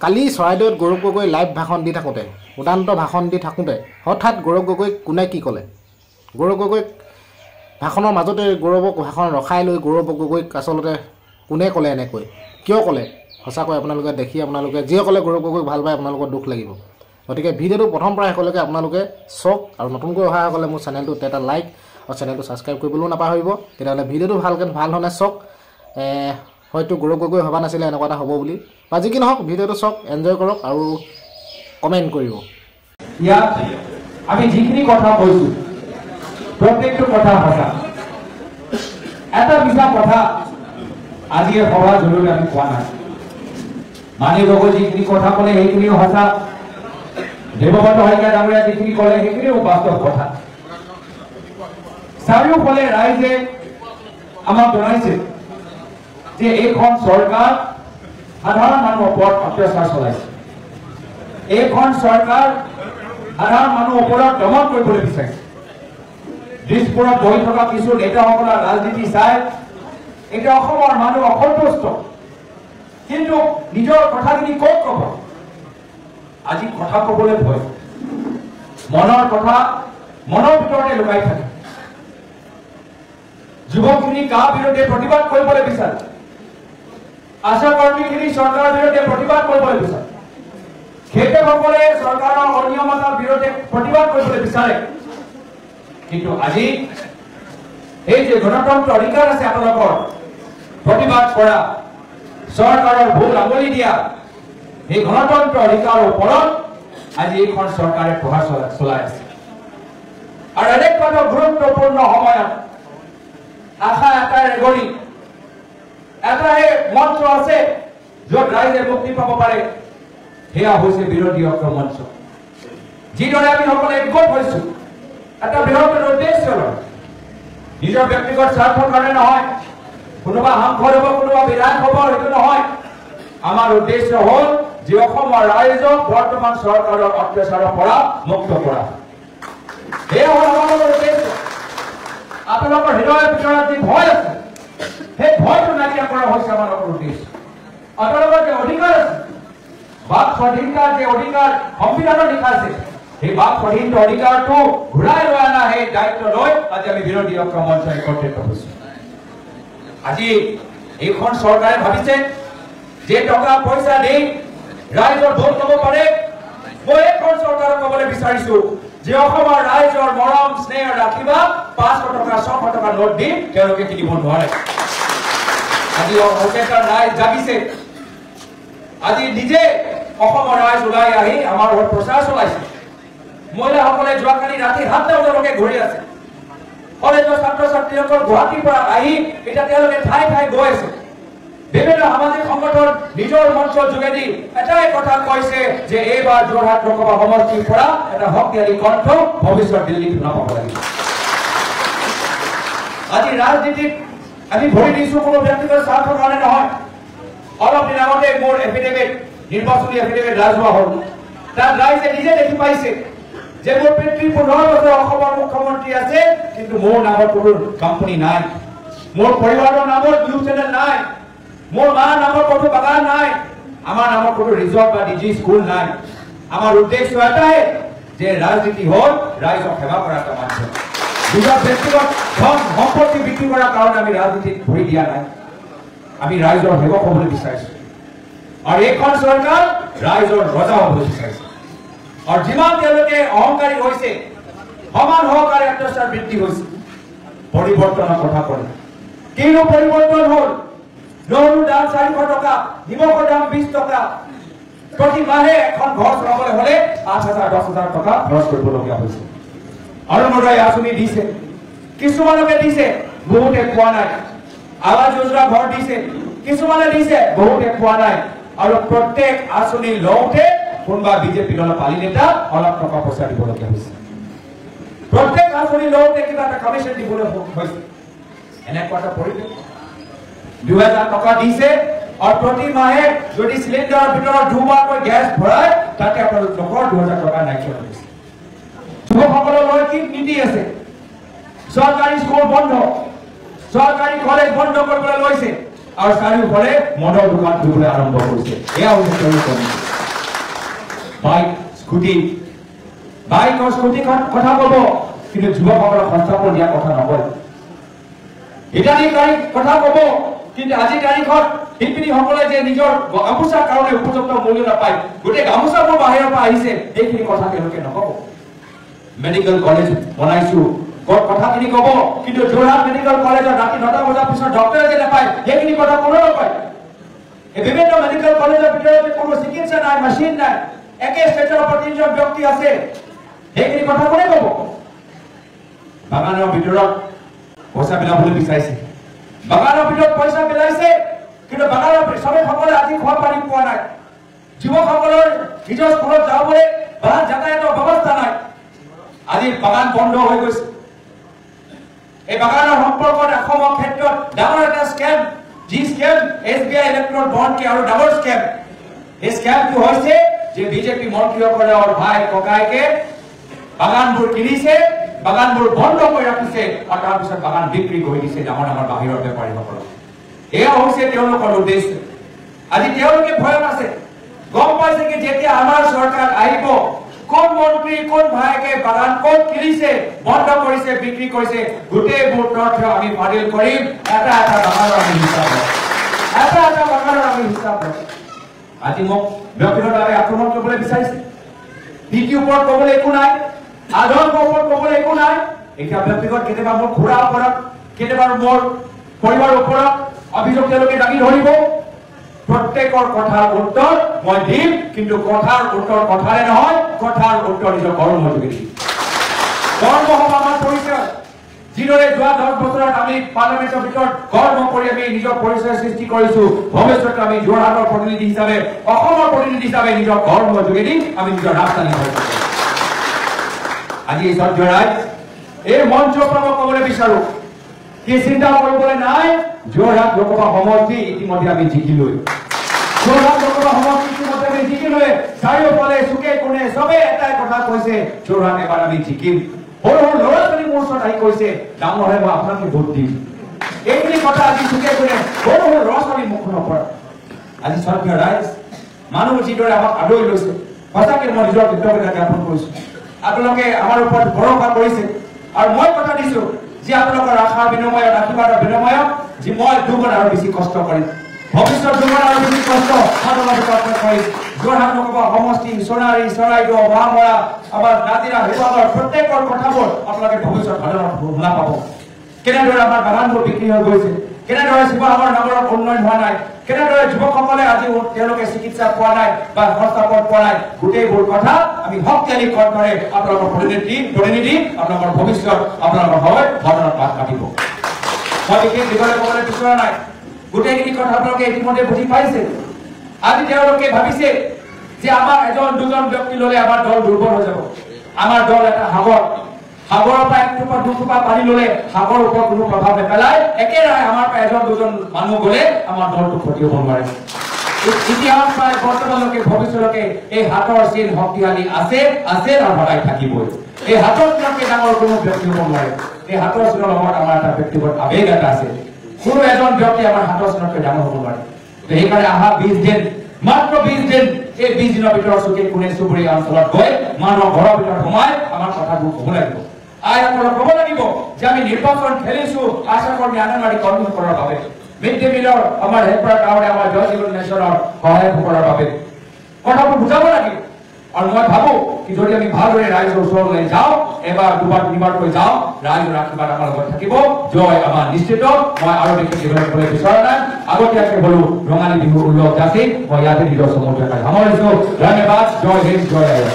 কালি চৰাইদেউত গৌৰৱ গগৈ লাইভ ভাষণ দি থাকোঁতে উদান্ত ভাষণ দি থাকোঁতে হঠাৎ গৌৰৱ গগৈক কোনে কি ক'লে? গৌৰৱ গগৈক ভাষণৰ মাজতে গৌৰৱক ভাষণ ৰখাই লৈ গৌৰৱ গগৈক আচলতে কোনে ক'লে এনেকৈ? কিয় ক'লে? সঁচাকৈ আপোনালোকে দেখি আপোনালোকে যিয়ে ক'লে গৌৰৱ গগৈক ভাল পায় আপোনালোকৰ দুখ লাগিব। গতিকে ভিডিঅ'টো প্ৰথম পৰা শেষলৈকে আপোনালোকে চাওক আৰু নতুনকৈ অহাসকলে মোৰ চেনেলটোত এটা লাইক আৰু চেনেলটো ছাবস্ক্ৰাইব কৰিবলৈও নাপাহৰিব। তেতিয়াহ'লে ভিডিঅ'টো ভাল ধৰণে চাওক। হয়তো গৌৰৱ গগৈ ভবা নাছিলে এনেকুৱা এটা হ'ব বুলি, বা যি কি নহওক ভিডিঅ'টো চাওক, এনজয় কৰক আৰু কমেণ্ট কৰিব। ইয়াত আমি যিখিনি কথা কৈছোঁ প্ৰত্যেকটো কথা সঁচা, এটা মিছা কথা আজি সভাৰ জৰিয়তে আমি কোৱা নাই। মানি গগৈ যিখিনি কথা ক'লে সেইখিনিও সঁচা, দেৱব্ৰত শইকীয়া ডাঙৰীয়া যিখিনি ক'লে সেইখিনিও বাস্তৱ কথা। চাৰিওফালে ৰাইজে আমাক জনাইছে যে এইখন চৰকাৰ সাধাৰণ মানুহৰ ওপৰত অত্যাচাৰ চলাইছে, এইখন চৰকাৰ সাধাৰণ মানুহৰ ওপৰত দমন কৰিবলৈ বিচাৰিছে। দিছপুৰত বহি থকা কিছু নেতাসকলৰ ৰাজনীতি চাই এতিয়া অসমৰ মানুহ অসন্তুষ্ট, কিন্তু নিজৰ কথাখিনি ক'ত ক'ব? আজি কথা ক'বলৈ ভয়, মনৰ কথা মনৰ ভিতৰতে লুকাই থাকে। যুৱকখিনি কাৰ বিৰুদ্ধে প্ৰতিবাদ কৰিবলৈ বিচাৰে, আশা কৰ্মীখিনি চৰকাৰৰ বিৰুদ্ধে প্ৰতিবাদ কৰিবলৈ বিচাৰে, খেতিয়কসকলে চৰকাৰৰ অনিয়মতাৰ বিৰুদ্ধে প্ৰতিবাদ কৰিবলৈ বিচাৰে। কিন্তু আজি এই যে গণতন্ত্ৰ অধিকাৰ আছে আপোনালোকৰ প্ৰতিবাদ কৰা, চৰকাৰৰ ভুল আঙুলি দিয়া, এই গণতন্ত্ৰ অধিকাৰৰ ওপৰত আজি এইখন চৰকাৰে প্ৰহাৰ চলাই আছে। আৰু এনেকুৱা গুৰুত্বপূৰ্ণ সময়ত আশা এটাই ৰেগৰি এটাই মঞ্চ আছে য'ত ৰাইজে মুক্তি পাব পাৰে, সেয়া হৈছে বিৰোধী ঐক্য মঞ্চ। যিদৰে আমি সকলোৱে একগোট হৈছো এটা বৃহত্তৰ উদ্দেশ্য লৈ, নিজৰ ব্যক্তিগত স্বাৰ্থৰ কাৰণে নহয়, কোনোবা সাংসদ হ'ব কোনোবা বিধায়ক হ'ব সেইটো নহয়। আমাৰ উদ্দেশ্য হ'ল যে অসমৰ ৰাইজক বৰ্তমান চৰকাৰৰ অত্যাচাৰৰ পৰা মুক্ত কৰা। এয়া হ'ল আমাৰ উদ্দেশ্য। আপোনালোকৰ হৃদয়ৰ ভিতৰত যি ভয় আছে সেই ভয়টো নাইকিয়া কৰা হৈছে আমাৰ উদ্দেশ্য। আপোনালোকৰ যে অধিকাৰ আছে, বাক স্বাধীনতাৰ যে অধিকাৰ সংবিধানত লিখা আছে, সেই বাক স্বাধীন অধিকাৰটো ঘূৰাই লৈ অনা সেই দায়িত্ব লৈ আজি আমি বিৰোধী ঐক্য মঞ্চ একত্ৰিত হৈছো। আজি এইখন চৰকাৰে ভাবিছে যে টকা পইচা দি ৰাইজৰ ভোট ল'ব পাৰে। মই এইখন চৰকাৰক ক'বলৈ বিচাৰিছো যে অসমৰ ৰাইজৰ মৰম স্নেহ ৰাখিবা 500 টকা 600 টকা নোট দি তেওঁলোকে কিনিব নোৱাৰে। আজি অসমৰ ৰাইজ জাগিছে, আজি নিজে অসমৰ ৰাইজ ওলাই আহি আমাৰ প্ৰচাৰ চলাইছে। মহিলাসকলে যোৱাকালি ৰাতি 7টা বজালৈকে ঘূৰি আছে। কলেজৰ ছাত্ৰ ছাত্ৰীসকল গুৱাহাটীৰ পৰা আহি এতিয়া তেওঁলোকে ঠাই ঠাই গৈ আছে। বিভিন্ন সামাজিক সংগঠন নিজৰ মঞ্চৰ যোগেদি এটাই কথা কৈছে যে এইবাৰ যোৰহাট লোকসভা সমষ্টিৰ পৰা এটা শক্তিশালী কণ্ঠ ভৱিষ্যত দিল্লীত শুনা পাব লাগিব। আজি ৰাজনীতিত আমি ভৰি দিছো কোনো ব্যক্তিগত স্বাৰ্থৰ কাৰণে নহয়। অলপ দিন আগতে মোৰ এফিডেভিট, নিৰ্বাচনী এফিডেভিট ৰাজহুৱা হ'ল। তাত ৰাইজে নিজে দেখি পাইছে যে মোৰ পিতৃ 15 বছৰ অসমৰ মুখ্যমন্ত্ৰী আছে, কিন্তু মোৰ নামত কোনো কোম্পানী নাই, মোৰ পৰিবাৰৰ নামত নিউজ চেনেল নাই, মোৰ মাৰ নামত কোনো বাগান নাই, আমাৰ নামত কোনো ৰিজৰ্ট বা ডিজি স্কুল নাই। আমাৰ উদ্দেশ্য এটাই যে ৰাজনীতি হ'ল ৰাইজক সেৱা কৰা এটা মাধ্যম। নিজৰ ব্যক্তিগত ধন সম্পত্তি বিক্ৰী কৰাৰ কাৰণে আমি ৰাজনীতিত ভৰি দিয়া নাই। আমি ৰাইজৰ সেৱক হ'বলৈ বিচাৰিছো আৰু এইখন চৰকাৰ ৰাইজৰ ৰজা হ'বলৈ বিচাৰিছে। আৰু যিমান তেওঁলোকে অহংকাৰী হৈছে, সমান সহকাৰে অত্যাচাৰ বৃদ্ধি হৈছে। পৰিৱৰ্তনৰ কথা ক'লে কিনো পৰিৱৰ্তন হ'ল? নহৰুৰ দাম 400 টকা, নিমখৰ দাম 20 টকা। প্ৰতি মাহে এখন ঘৰ চলাবলৈ হ'লে 5,000 10,000 টকা খৰচ কৰিবলগীয়া হৈছে। অৰুণোদয় আঁচনি দিছে, কিছুমানকে দিছে, বহুতে পোৱা নাই। আৱাস যোজনা ঘৰ দিছে, কিছুমানে দিছে, বহুতে পোৱা নাই। আৰু প্ৰত্যেক আঁচনি লওঁতে কোনোবা বিজেপি দলৰ পালি নেতা অলপ টকা পইচা দিবলগীয়া হৈছে। প্ৰত্যেক আঁচনি লওঁতে কিবা এটা কমিশ্যন দিবলৈ হৈছে। এনেকুৱা এটা পৰিৱেশ। 2000 টকা দিছে আৰু প্ৰতি মাহে যদি চিলিণ্ডাৰৰ ভিতৰত দুবাৰকৈ গেছ ভৰাই তাতে আপোনালোকৰ 2000 টকা নাইকিয়া হৈছে। যুৱকসকললৈ কি নীতি আছে? চৰকাৰী স্কুল বন্ধ, চৰকাৰী কলেজ বন্ধ কৰিবলৈ লৈছে আৰু চাৰিওফালে মদৰ দোকান খুলিবলৈ আৰম্ভ কৰিছে। এয়া হৈছে তেওঁলোকৰ বাইক স্কুটি কথা ক'ব, কিন্তু যুৱকসকলক সংস্থাপন দিয়াৰ কথা নকয়। ইত্যাদি তাৰিখ কথা ক'ব, কিন্তু আজি তাৰিখত শিল্পীসকলে যে নিজৰ গামোচাৰ কাৰণে উপযুক্ত মূল্য নাপায়, গোটেই গামোচাবোৰ বাহিৰৰ পৰা আহিছে, সেইখিনি কথা তেওঁলোকে নক'ব। মেডিকেল কলেজ বনাইছো কথাখিনি ক'ব, কিন্তু যোৰহাট মেডিকেল কলেজত ৰাতি 9টা বজাৰ পিছত ডক্টৰে যে নাপায়, সেইখিনি কথা কোনো নকয়। এই বিভিন্ন মেডিকেল কলেজৰ ভিতৰত কোনো চিকিৎসা নাই, মেচিন নাই, একে ষ্টেটৰ পৰা 3জন ব্যক্তি আছে, সেইখিনি কথা কোনে ক'ব? বাগানৰ ভিতৰত পইচা পেলাবলৈ বিচাৰিছে, বাগানৰ ভিতৰত পইচা পেলাইছে, কিন্তু বাগানৰ শ্ৰমিকসকলে আজি খোৱা পানী পোৱা নাই। যুৱকসকলৰ নিজৰ স্কুলত যাবলৈ বাগান যাতায়াতৰ ব্যৱস্থা নাই। আজি বাগান বন্ধ হৈ গৈছে। এই বাগানৰ সম্পৰ্কত অসমৰ ক্ষেত্ৰত ডাঙৰ এটা স্কেম, যি স্কেম SBI ইলেক্ট্ৰল বণ্ডকে আৰু ডাঙৰ স্কেম। এই স্কেমটো হৈছে যে বিজেপি মন্ত্ৰীসকলৰ ভাই ককাইকে বাগানবোৰ কিনিছে, বাগানবোৰ বন্ধ কৰি ৰাখিছে, আৰু তাৰপিছত বাগান বিক্ৰী কৰি দিছে ডাঙৰ ডাঙৰ বাহিৰৰ বেপাৰীসকলক। এয়া হৈছে তেওঁলোকৰ উদ্দেশ্য। আজি তেওঁলোকে ভয়ত আছে, গম পাইছে কি যেতিয়া আমাৰ চৰকাৰ আহিব, কোন মন্ত্ৰী কোন ভাইকে বাগান ক'ত কিনিছে, বন্ধ কৰিছে, বিক্ৰী কৰিছে, গোটেইবোৰ তথ্য আমি ফাদিল কৰিম। এটা বাগানৰ আমি হিচাপ লম, এটা বাগানৰ আমি হিচাপ লম। আজি মোক ব্যক্তিগতভাৱে আক্ৰমণ কৰিবলৈ বিচাৰিছে, নীতিৰ ওপৰত ক'বলৈ একো নাই, আদৰ্শৰ ওপৰত ক'বলৈ একো নাই। এতিয়া ব্যক্তিগত কেতিয়াবা মোৰ ঘোঁৰাৰ ওপৰত, কেতিয়াবা মোৰ পৰিবাৰৰ ওপৰত অভিযোগ তেওঁলোকে দাঙি ধৰিব। প্ৰত্যেকৰ কথাৰ উত্তৰ মই দিম, কিন্তু কথাৰ উত্তৰ কথাৰে নহয়, কথাৰ উত্তৰ নিজৰ কৰ্মৰ যোগেদি। কৰ্ম হ'ব আমাৰ পৰিচয়। যিদৰে যোৱা 10 বছৰত আমি পাৰ্লামেণ্টৰ ভিতৰত কৰ্ম কৰি আমি নিজৰ পৰিচয় সৃষ্টি কৰিছো, ভৱিষ্যতে আমি যোৰহাটৰ প্ৰতিনিধি হিচাপে, অসমৰ প্ৰতিনিধি হিচাপে নিজৰ কৰ্মৰ যোগেদি আমি নিজৰ ৰাজধানী হৈ থাকিম। আজি সঞ্জয় ৰায় এই মঞ্চৰ পৰা মই ক'বলৈ বিচাৰো, কি চিন্তা কৰিবলৈ নাই, যোৰহাট লোকসভা সমষ্টি ইতিমধ্যে আমি জিকিলৈ। যোৰহাট লোকসভা সমষ্টি ইতিমধ্যে আমি জিকিলৈ। চাৰিওফালে চুকে কোণে চবে এটাই কথা কৈছে, যোৰহাট এবাৰ আমি জিকিম। সৰু সৰু ল'ৰা ছোৱালী মোৰ ওচৰত আহি কৈছে, ডাঙৰ হয় মই আপোনাকে ভোট দিম। এইখিনি কথা আজি চুকে কোণে সৰু সৰু ল'ৰা ছোৱালী মুখৰ পৰা। আজি সঞ্জয় ৰায় মানুহ যিদৰে আমাক আদৰি লৈছে, সঁচাকে মই নিজৰ কৃতজ্ঞতা জ্ঞাপন কৰিছো। আপোনালোকে আমাৰ ওপৰত ভৰসা কৰিছে, আৰু মই কথা দিছো যে আপোনালোকৰ আশাৰ বিনিময়ত, আশীৰ্বাদৰ বিনিময়ত যে মই দুগুণ আৰু বেছি কষ্ট কৰিম, ভৱিষ্যত দুগুণ আৰু বেছি কষ্ট কৰিম। যোৰহাট লোকসভা সমষ্টি, সোণাৰী, চৰাইদেউ, মহামৰা, আমাৰ নাজিৰা, শিৱসাগৰ প্ৰত্যেকৰ কথাবোৰ আপোনালোকে ভৱিষ্যত সাধাৰণ শুনা পাব। কেনেদৰে আমাৰ বাগানবোৰ বিক্ৰী হৈ গৈছে, কেনেদৰে শিৱসাগৰ নগৰৰ উন্নয়ন হোৱা নাই, কেনেদৰে যুৱকসকলে আজি তেওঁলোকে চিকিৎসা পোৱা নাই বা সংস্থাপন পোৱা নাই, গোটেইবোৰ কথা আমি শক্তিশালী কণ্ঠৰে আপোনালোকৰ প্ৰতিনিধি আপোনালোকৰ ভৱিষ্যত আপোনালোকৰ হয় সদনত পাঠ কাটিব। মই বিশেষ দীঘলে ক'বলৈ বিচৰা নাই, গোটেইখিনি কথা আপোনালোকে ইতিমধ্যে বুজি পাইছে। আজি তেওঁলোকে ভাবিছে যে আমাৰ এজন দুজন ব্যক্তি ল'লে আমাৰ দল দুৰ্বল হৈ যাব। আমাৰ দল এটা সাগৰৰ পৰা 1 টোপা 2 টোপা পানী ল'লে সাগৰৰ ওপৰত কোনো প্ৰভাৱ নেপেলায়। একেদৰে আমাৰ পৰা এজন দুজন মানুহ গ'লে আমাৰ দলটো ক্ষতি হ'ব নোৱাৰে। ইতিহাস পাই বৰ্তমানলৈকে ভৱিষ্যতলৈকে এই হাতৰ চিন শক্তিশালী আছে আৰু সদায় থাকিবই। এই হাতৰ চিনতকৈ ডাঙৰ কোনো ব্যক্তি হ'ব নোৱাৰে। এই হাতৰ চিনৰ লগত আমাৰ এটা ব্যক্তিগত আবেগ এটা আছে, কোনো এজন ব্যক্তি আমাৰ হাতৰ চিনতকৈ ডাঙৰ হ'ব নোৱাৰে। সেইকাৰণে অহা 20 দিন, মাত্ৰ 20 দিন, এই 20 দিনৰ ভিতৰত চুকে কোণে চুবুৰীয়া অঞ্চলত গৈ মানুহৰ ঘৰৰ ভিতৰত সোমাই আমাৰ কথাবোৰ ক'ব লাগিব। আইসকলক ক'ব লাগিব যে আমি নিৰ্বাচন খেলিছো আশা কৰ্মী অংগনবাড়ী কৰ্মীসকলৰ বাবে, মিড ডে মিলৰ আমাৰ হেল্পাৰ গাঁৱৰে আমাৰ জল জীৱন মিছনৰ সহায়কসকলৰ বাবে কথাবোৰ বুজাব লাগিব। আৰু মই ভাবো কি যদি আমি ভালদৰে ৰাইজৰ ওচৰলৈ যাওঁ, এবাৰ দুবাৰ তিনিবাৰকৈ যাওঁ, ৰাইজৰ আশীৰ্বাদ আমাৰ লগত থাকিব, জয় আমাৰ নিশ্চিত। মই আৰু বিশেষ ক'বলৈ বিচৰা নাই, আগতীয়াকৈ হ'লো ৰঙালী বিহুৰ উল্লেখ যাচি মই ইয়াতে নিজৰ চমু সামৰিছো। ধন্যবাদ, জয় হিন্দ, জয় আইৰা।